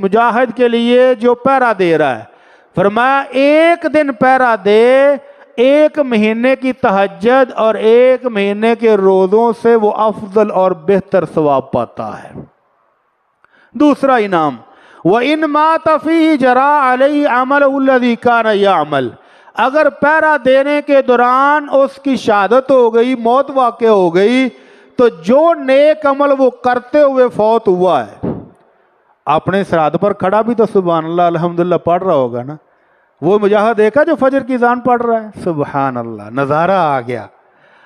مجاہد کے لیے جو پہرا دے رہا ہے، فرمایا ایک دن پہرا دے، ایک مہینے کی تہجد اور ایک مہینے کے روزوں سے وہ افضل اور بہتر ثواب پاتا ہے۔ دوسرا انعام، وَإِن مَاتَ فِيهِ جَرَى عَلَيْهِ عَمَلُهُ الَّذِي كَانَ يَعْمَلُ، اگر پہرا دینے کے دوران اس کی شہادت ہو گئی، موت واقع ہو گئی، تو جو نیک عمل وہ کرتے ہوئے فوت ہوا ہے، اپنے سرحد پر کھڑا بھی تو سبحان اللہ الحمدللہ پڑھ رہا ہوگا نا، وہ مجاہد دیکھا جو فجر کی اذان پڑھ رہا ہے، سبحان اللہ، نظارہ آ گیا۔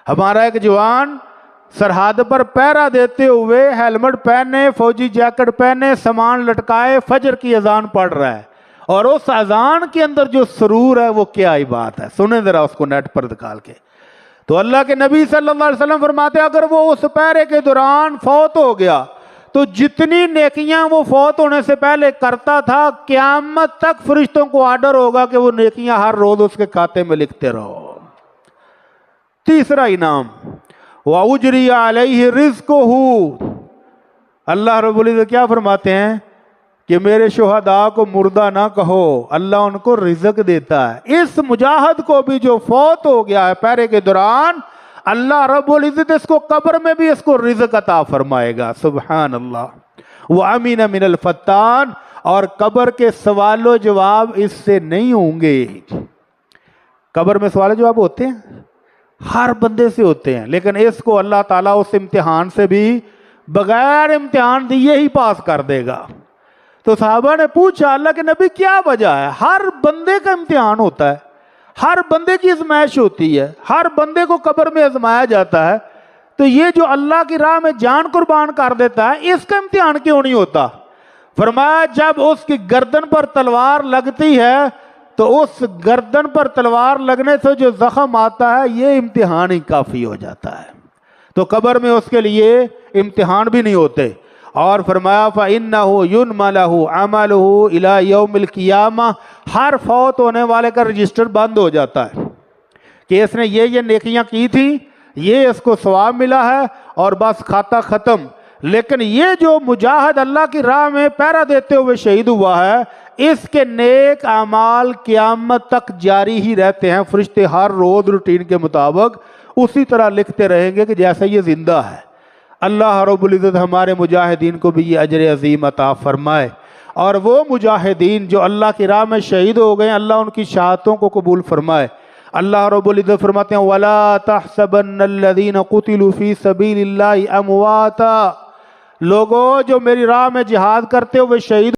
ہمارا ایک جوان سرحد پر پہرا دیتے ہوئے ہیلمٹ پہنے، فوجی جیکٹ پہنے، سامان لٹکائے، فجر کی اذان پڑھ رہا ہے، اور اس اذان کے اندر جو سرور ہے وہ کیا ہی بات ہے، سنیں ذرا اس کو نیٹ پر نکال کے۔ تو اللہ کے نبی صلی اللہ علیہ وسلم فرماتے ہیں اگر وہ اس پہرے کے دوران فوت ہو گیا تو جتنی نیکیاں وہ فوت ہونے سے پہلے کرتا تھا، قیامت تک فرشتوں کو آرڈر ہوگا کہ وہ نیکیاں ہر روز اس کے کھاتے میں لکھتے رہو۔ تیسرا انعام، وَأُجْرِيَ عَلَيْهِ رِزْقُهُ، اللہ رب العزت کیا فرماتے ہیں کہ میرے شہداء کو مردہ نہ کہو، اللہ ان کو رزق دیتا ہے۔ اس مجاہد کو بھی جو فوت ہو گیا ہے پہرے کے دوران، اللہ رب العزت اس کو قبر میں بھی اس کو رزق عطا فرمائے گا، سبحان اللہ۔ وَأَمِنَ مِنَ الْفَتَّانِ، اور قبر کے سوال و جواب اس سے نہیں ہوں گے۔ قبر میں سوال و جواب ہوتے ہیں، ہر بندے سے ہوتے ہیں، لیکن اس کو اللہ تعالیٰ اس امتحان سے بھی بغیر امتحان دیے ہی پاس کر دے گا۔ تو صحابہ نے پوچھا اللہ کے نبی کیا وجہ ہے؟ ہر بندے کا امتحان ہوتا ہے، ہر بندے کی آزمائش ہوتی ہے، ہر بندے کو قبر میں آزمایا جاتا ہے، تو یہ جو اللہ کی راہ میں جان قربان کر دیتا ہے اس کا امتحان کیوں نہیں ہوتا؟ فرمایا جب اس کی گردن پر تلوار لگتی ہے تو اس گردن پر تلوار لگنے سے جو زخم آتا ہے یہ امتحان ہی کافی ہو جاتا ہے، تو قبر میں اس کے لیے امتحان بھی نہیں ہوتے۔ اور فرمایا فَإِنَّهُ يُنْمَ لَهُ عَمَلُهُ إِلَى يَوْمِ الْقِيَامَةِ، ہر فوت ہونے والے کا رجسٹر بند ہو جاتا ہے کہ اس نے یہ نیکیاں کی تھی، یہ اس کو ثواب ملا ہے، اور بس کھاتا ختم۔ لیکن یہ جو مجاہد اللہ کی راہ میں پہرا دیتے ہوئے شہید ہوا ہے، اس کے نیک اعمال قیامت تک جاری ہی رہتے ہیں، فرشتے ہر روز روٹین کے مطابق اسی طرح لکھتے رہیں گے کہ جیسا یہ زندہ ہے۔ اللہ رب العزت ہمارے مجاہدین کو بھی یہ اجر عظیم عطا فرمائے، اور وہ مجاہدین جو اللہ کی راہ میں شہید ہو گئے اللہ ان کی شہادتوں کو قبول فرمائے۔ اللہ رب العزت فرماتے ہیں وَلَا تَحْسَبَنَّ الَّذِينَ قُتِلُوا فِي سَبِيلِ اللَّهِ أَمْوَاتًا، لوگوں جو میری راہ میں جہاد کرتے ہوئے شہید